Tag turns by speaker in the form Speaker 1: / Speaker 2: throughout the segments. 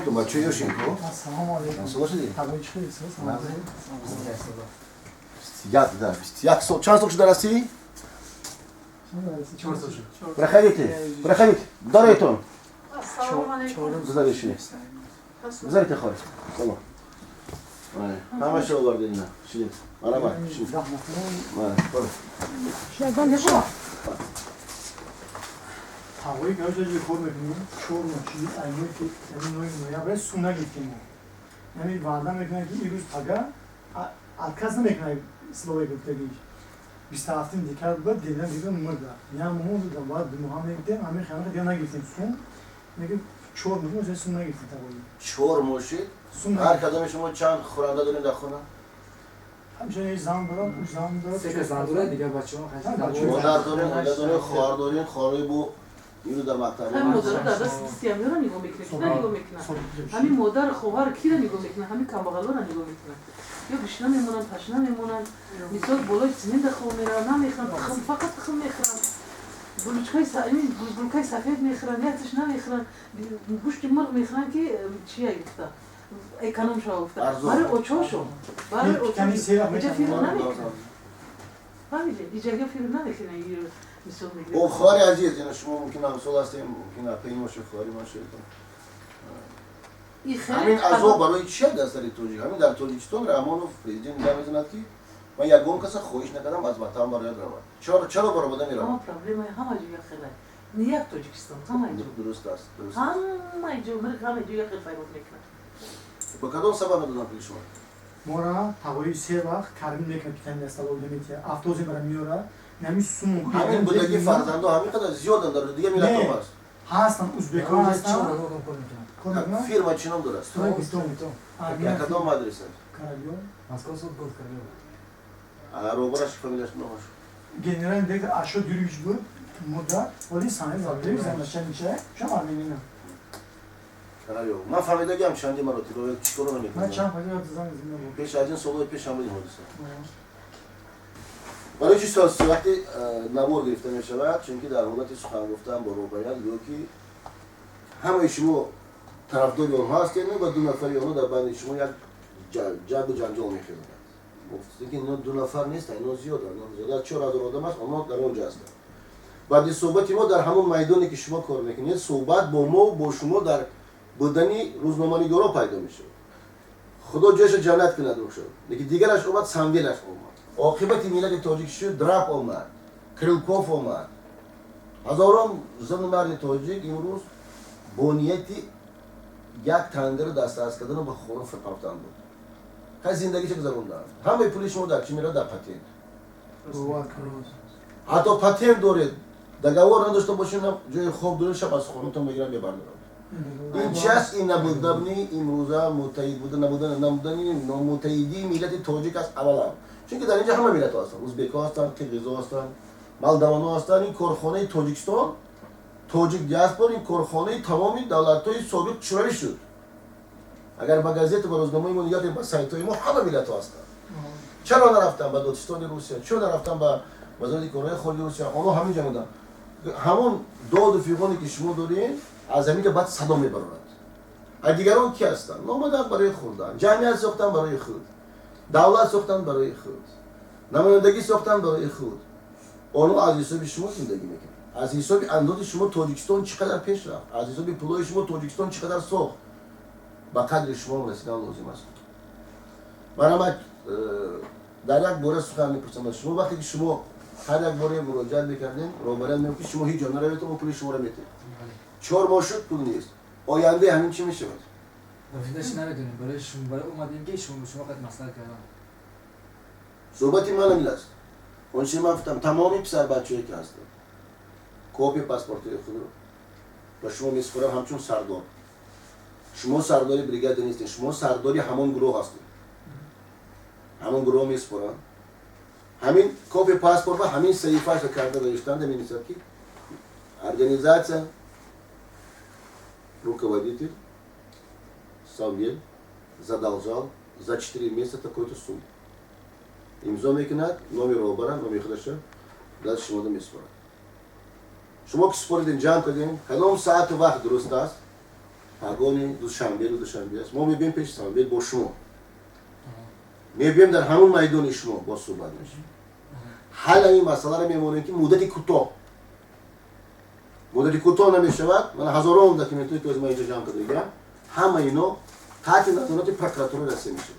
Speaker 1: تو بچه یوشین کو
Speaker 2: السلام علیکم.
Speaker 1: سلام
Speaker 2: تبریک سلام.
Speaker 1: یک در یک سو چند سوش درستی؟ برخیت دارایتون
Speaker 3: السلام علیکم.
Speaker 1: بذاریشی بذارید خواهد سلام همه شو برده اینا شیدیم آرامه شیدیم
Speaker 2: هوایی که هایی خور میکنیم چور مچید ایمون که این نوعی برای سونا گیتیم یعنی وعده میکنه که این روز پگه الکاز نمیکنه سلوی گفتگیش 27 دیگر بعد دیدن مرده یا مهم بودم بعد مهم نگیدیم همین خیلی دیگه نگیتیم سون میگه چور میکنیم از سون نگیتیم تقوی
Speaker 1: چور موشید هر کدام شما چند خورنده دارین در خونه؟
Speaker 2: همیشه یه زن دارم اون زن دارم
Speaker 4: سه زن داره دیگه بچه‌ها
Speaker 1: مادر دارین مادر دارین خواهر دارین خواهری بو اینو در مکتب
Speaker 3: همین مادر در دست سیامی را نگاه میکنه کی را نگاه میکنه همین مادر خواهر کی را نگاه میکنه همین کمبغلا را نگاه میکنه یا گشنه میمونن پشنه میمونن مثال بالای زمین دخو میرن نمیخرن فقط تخم میخرن بلوچکای سعیمی بلوچکای سفید میخرن یا تش نمیخرن گوشت مرغ میخرن که چیه گفته اکانوم شو گفته برای اوچوشو برای اوچوشو اینجا فیلم نمیکنه فهمیدی اینجا فیلم نمیکنه
Speaker 1: او خواهری عزیز یعنی شما ممکنه همسال هستیم ممکنه پیش باشه خواهری باشه همین عذاب برای چی دست داری توجیه همین در توجیهستان رحمانوف پرزیدنت میگه میزند که من یکم کس خواهش نکردم از وطن برای روم چرا برآمده میرم
Speaker 3: اما پروبلم همه جویا خیلی نیت توجیهستان همه جو
Speaker 1: درست است
Speaker 3: همه جو مرد همه جویا خیلی فایده میکنه
Speaker 1: با کدام سبب ندادم پیش شما
Speaker 2: مورا هوایی سه وقت کارم میکنه که تن دست آورده میتونه افتوزی برای میاره نمی سوم
Speaker 1: همین بودگی فرزندو همین قدر زیاد داره دیگه میلاد هم هست
Speaker 2: هستن ازبکان هستن
Speaker 1: فیرما چینم درست یک کدام مدرسه
Speaker 2: کارالیو
Speaker 4: مسکو سود بود کارالیو
Speaker 1: روبرش فامیلش نماش
Speaker 2: گنرال دیگر اشو دیروز بود مدت ولی سانه زاویه زمینش میشه شما میبینید
Speaker 1: کارالیو من فهمیدم چندی مراتی رو چیکار نمیکنم
Speaker 2: من چند پاکی از زمان زمین بود
Speaker 1: پیش از این سالهای پیش هم بود حادثه برای چی وقتی نبور گرفته می شود چون که در حالت سخن گفتن با روبایت یا که همه شما طرفدار آنها هستید و دو نفری آنها در بین شما یک جنگ و جنجال می‌خیزند. گفتید که اینا دو نفر نیستن اینا زیاده 4000 آدم است آنها در اونجا هستند. بعد صحبت ما در همون میدانی که شما کار میکنید صحبت با ما و با شما در بدنی روزنامه‌نگارا پیدا میشه. خدا جایش جنت کنه دوشون. لیکن دیگرش اومد سنگیلش اومد. عاقبت ملت تاجیک شد دراب اومد. کریلکوف اومد. هزاران زن و مرد تاجیک امروز با نیتی یک تندر دست از کردن و به خون فرقافتن بود. که زندگی چه گذروندن. همه پولی شما در چی میره در پتین. حتی پتین دارید. دگاور نداشته باشین جای خوب داره شب از خونتون بگیرن ببرن. این چیست این نبودنی امروزه متحد بودن نبودنی نامتحدی ملت تاجیک است اولا. چون که در اینجا همه ملت هستن. ازبک هستن، قرقیز هستن، مالدوان هستن. این کارخانه تاجیکستان تاجیک دیاسپور این کارخانه تمامی دولت‌های سابق شوروی شد. اگر با گازت و روزنامه‌مون یا با سایت‌های ما همه ملت هستن. چرا نرفتن به دادستان روسیه؟ چرا نرفتن به وزارت کره خارجه روسیه؟ آنها همین جمعیت. همون داد و فیغانی که شما دارین از زمین بعد صدا میبرند. دیگران کی هستن؟ نامدن برای خودن. جمعیت ساختن برای خود. دولت ساختن برای خود. نمایندگی ساختن برای خود. آنها از حساب شما زندگی میکنن. از حساب انداز شما تاجیکستان چقدر پیش رفت؟ از حساب پولای شما تاجیکستان چقدر ساخت؟ با قدر شما رسیدن لازم است. من در یک باره سخن میپرسم از شما وقتی که شما هر یک باره مراجعه میکردین روبرال میگم که شما هیچ جا نروید و پول شما رو میتید. 4 ماه شد پول نیست. آینده همین چی میشه؟
Speaker 4: آیندهش نمیدونیم برای اومدیم که شما قد مسئله کردن.
Speaker 1: صحبتی من همین است. اون چیزی من گفتم تمامی پسر بچه‌ای که هستن کپی پاسپورت خود رو و شما میسپرم همچون سردار. شما سرداری بریگاد نیستین، شما سرداری همون گروه هستین. همون گروه میسپرم. همین کپی پاسپورت و همین صحیفه‌اش رو کرده نوشتن در مینیسر کی организация руководитель Савель задолжал за 4 месяца такой-то сумму. امضا میکند نام روبران نام خودش دست شما میسپارد. شما که سپردین جمع کردین کدام ساعت وقت درست است погони душанбе است ما میبینیم پیش سامبل با شما میبینیم در همون میدان شما با صحبت میشیم حالا این مسئله رو میمونه که مدتی کوتاه نمیشود من هزاران دکومنتی که از ما اینجا جمع کرده همه اینا تحت نظارت پروکراتور رسمی میشه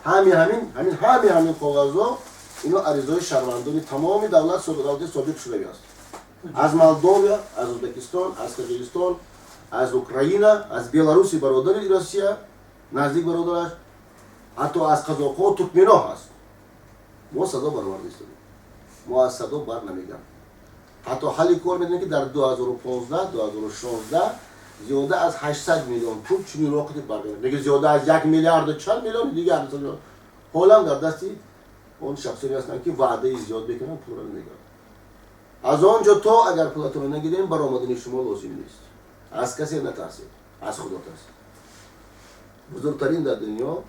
Speaker 1: همین کاغذها اینا عریضای شهروندان تمام دولت سابق شده است از مولداویا از ازبکستان از قزاقستان از اوکراینا از بیلاروسی برادر روسیه نزدیک برادرش حتی از قزاق‌ها و ترکمن‌ها هست ما صدا برآوردیم ما از صدا بر نمیگم حتی حالی کار میدونیم که در 2015 2016 زیاده از 800 میلیون پول چنین وقتی برگرد دیگه زیاده از 1 میلیارد 4 میلیون دیگه حالا در دستی اون شخصی هستن که وعده زیاد بکنن پول رو نمیگیرن از آنجا تا اگر پولتون نگیرین برآمدن شما لازم نیست از کسی نترسید از خدا ترسید بزرگترین در دنیا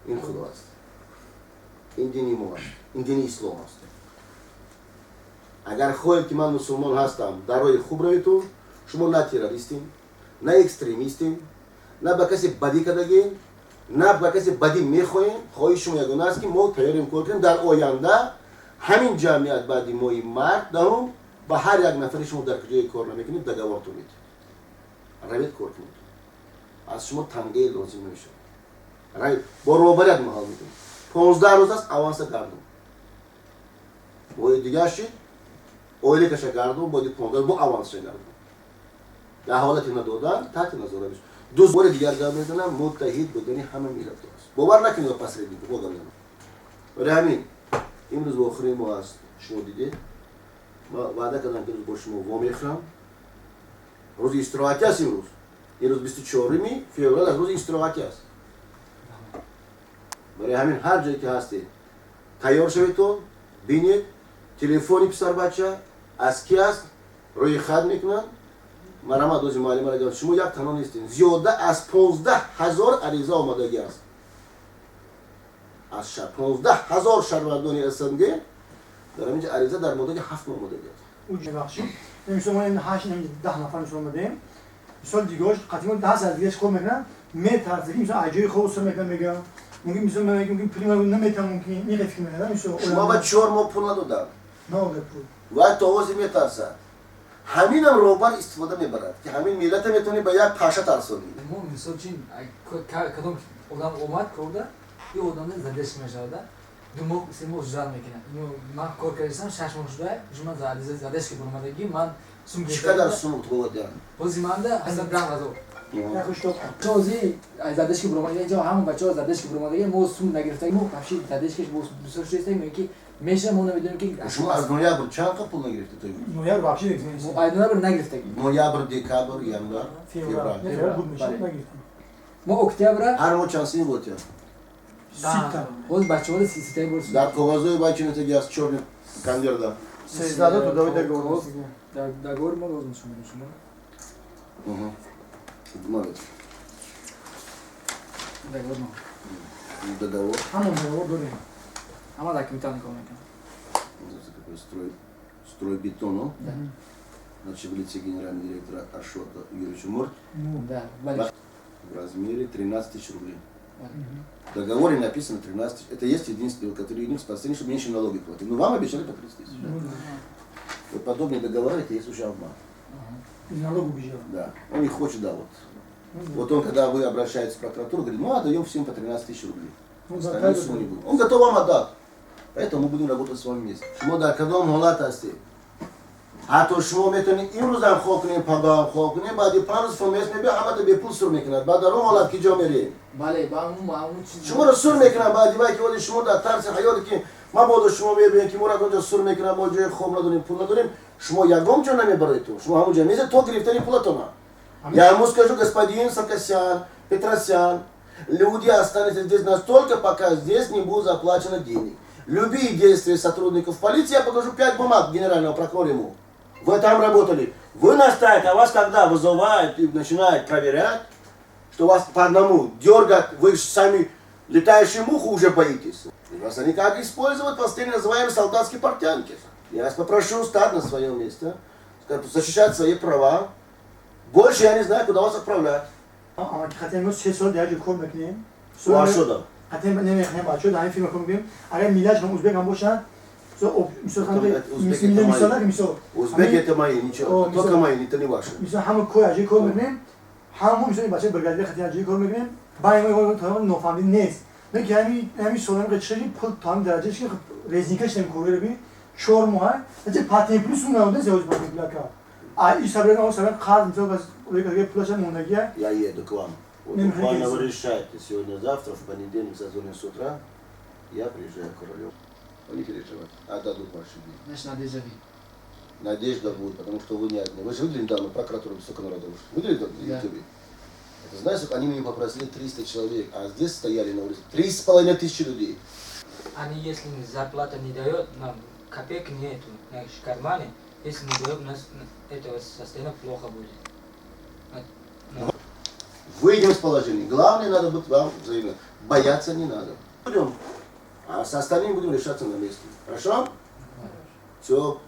Speaker 1: این خدا است این دین ما است این دین اسلام است اگر خواهید که من مسلمان هستم در راه خوب رویتون شما نه تروریستین نه اکستریمیستین نه به کسی بدی کردگین نه به کسی بدی میخواین خواهی شما یگانه است که ما تیاریم کار کنیم در آینده همین جمعیت بعدی مای مرد دارم با هر یک نفر شما در کجای کار نمیکنید دگاورتون میدید روید کار کنید از شما تنگه لازم نمیشه روید با روبریت محال میکنید 15 روز است آوانس گردم باید دیگه شید اویلی کشه گردم باید 15 با آوانس گردم در حالتی ندادن تحت نظاره بشه دو بار دیگر گام میزنم متحد بودنی همه میلت است باور نکنید پس ردید باور نکنید برای همین امروز با آخرین ما است شما دیدید ما وعده کردم که روز با شما وام میخرم روز استراحتی است امروز این روز 24 فوریه از روز استراحتی است برای همین هر جایی که هستید تیار شوید تو بینید تلفنی پسر بچه از کی است روی خط میکنن مرحمت دوزی معلم را شما یک تنها نیستین زیاده از 15,000 عریضه آمادگی است از 15,000 شهروندان اسنگ در اینجا عریضه در مدت 7 ماه آمادگی است
Speaker 2: اوج بخشیم نمیشه ما این 8 10 نفر نشون بدیم سال دیگهش قطعا 10 سال دیگه کار میکنن میترسیم مثلا اجای خوب سر میگم ممکن مثلا ممکن پول نمیتونم ممکن این فکر میکنم میشه
Speaker 1: ما با 4 ماه پول ندادم
Speaker 2: نه پول
Speaker 1: و توازی میترسن همین هم روبر استفاده میبرد که همین ملت میتونه به یک پاشه ترسونی
Speaker 4: ما مثال چین کدام آدم اومد کرده یه آدم زدش میشده دو ماه سه ماه جزار میکنه اینو من کار کردم 6 ماه شده شما زدش که برمادگی من سوم
Speaker 1: چقدر سوم تو دادن
Speaker 4: بازی مانده اصلا برام ازو
Speaker 2: یا خوش تو
Speaker 4: توزی زدش که برمادگی اینجا همون بچه‌ها زدش که برمادگی ما سوم نگرفتیم ما کفشی زدش که دوست داشتیم میگی میشه ما نمیدونیم که
Speaker 1: شما از نویابر چند تا پول نگرفتی تو
Speaker 2: نویار بخشی دیگه
Speaker 4: ما نویابر نگرفتیم
Speaker 1: نویابر دیکابر ینوار
Speaker 2: فوریه بود میشه نگیریم
Speaker 4: ما اکتبر
Speaker 1: هر ماه چند سنی بود یا
Speaker 2: سیتا
Speaker 4: باز بچه‌ها سیستم برس
Speaker 1: در کاغذهای باید چند تا از چهار کندیرده
Speaker 2: 13 تو داوید گورس
Speaker 4: در گور ما روز شما
Speaker 1: مالت
Speaker 4: در گور ما
Speaker 1: договор
Speaker 2: همون رو داریم
Speaker 4: اما در کمیتان کار میکنم
Speaker 1: стройбетону значит в лице генерального директора Ашота Юрьевича Мурт в размере 13 тысяч рублей. В договоре написано 13 тысяч. Это есть единственный, который единственный спасение, чтобы меньше налоги платить. Но вам обещали по 30 тысяч. Вот подобные договоры, это есть уже обман.
Speaker 2: налог убежал.
Speaker 1: Да. Он не хочет, да, вот. Вот он, когда вы обращаетесь в прокуратуру, говорит, ну, отдаем всем по 13 тысяч рублей. Остальные суммы не будут. Он готов вам отдать. Поэтому мы будем работать с вами вместе. شما در کدام حالت هستید؟ حتی شما میتونید امروز هم خواب کنید، فردا هم خواب کنید، بعد 5 روز فهمیست میبینید همه به پول سر میکنند. بعد در اون حالت که جا میرید.
Speaker 4: بله با اون چیز
Speaker 1: شما رو سر میکنند بعدی وقتی ولی شما در طرز حیاتی که ما بود شما ببینید که ما را اونجا سر میکنند، ما جای خواب نداریم، پول نداریم، شما یگام جا نمیبرید تو. شما همونجا میزه تو گرفتنی пулатона. Я ему скажу, господин Саркисян, Петросян, люди останутся здесь настолько, пока здесь не будет заплачено денег. Любые действия сотрудников полиции, я покажу 5 бумаг генерального прокурора ему. Вы там работали. Вы настаиваете, а вас когда вызывают и начинают проверять, что вас по одному дергают, вы сами летающую муху уже боитесь. И вас они как используют, последние называемые солдатские портянки. Я вас попрошу стать на своем месте, защищать свои права. Больше я не знаю, куда вас отправлять.
Speaker 2: Ama ki hatem yok 3 سال derece kor mekinim.
Speaker 1: Varşo'da.
Speaker 2: hatem ne mekinim açıyor da aynı film koyayım. Ara milaj ham Uzbek ham boşan. So o müsaade misal ki misal.
Speaker 1: Uzbek etmeyi, ничего. Только мои, это не ваши.
Speaker 2: Misal ham koy acı kor mekinim. Ham misal başka bölgelerde hatem acı kor mekinim. Bayım tamam nofamdi nes. Ne ki hem soran kaçırıcı pul tam derece ki rezinka işlem koruyor bir. Şor muha. Acı paten plus mu oldu zevç paten plaka. Ay isabren o sabah kal misal bas oraya plaşan mondagia.
Speaker 1: Я еду к вам. Вот буквально вы решаете, сегодня-завтра, в понедельник, зазвоним с утра, я приезжаю к Королёву. Не переживайте, отдадут ваши деньги.
Speaker 4: Значит, надежда видит.
Speaker 1: Надежда будет, потому что вы не одни. Вы же видели недавно прокуратуру столько народа вышло? Видели это в Ютубе? Это знаешь, сколько они мне попросили 300 человек, а здесь стояли на улице 3500 людей.
Speaker 4: Они, если зарплата не дает, нам копейки нету в кармане, если не дает, у нас этого состояния плохо будет.
Speaker 1: Выйдем с положения. Главное, надо быть вам взаимно. Бояться не надо. Будем. А с остальными будем решаться на месте. Хорошо? Все.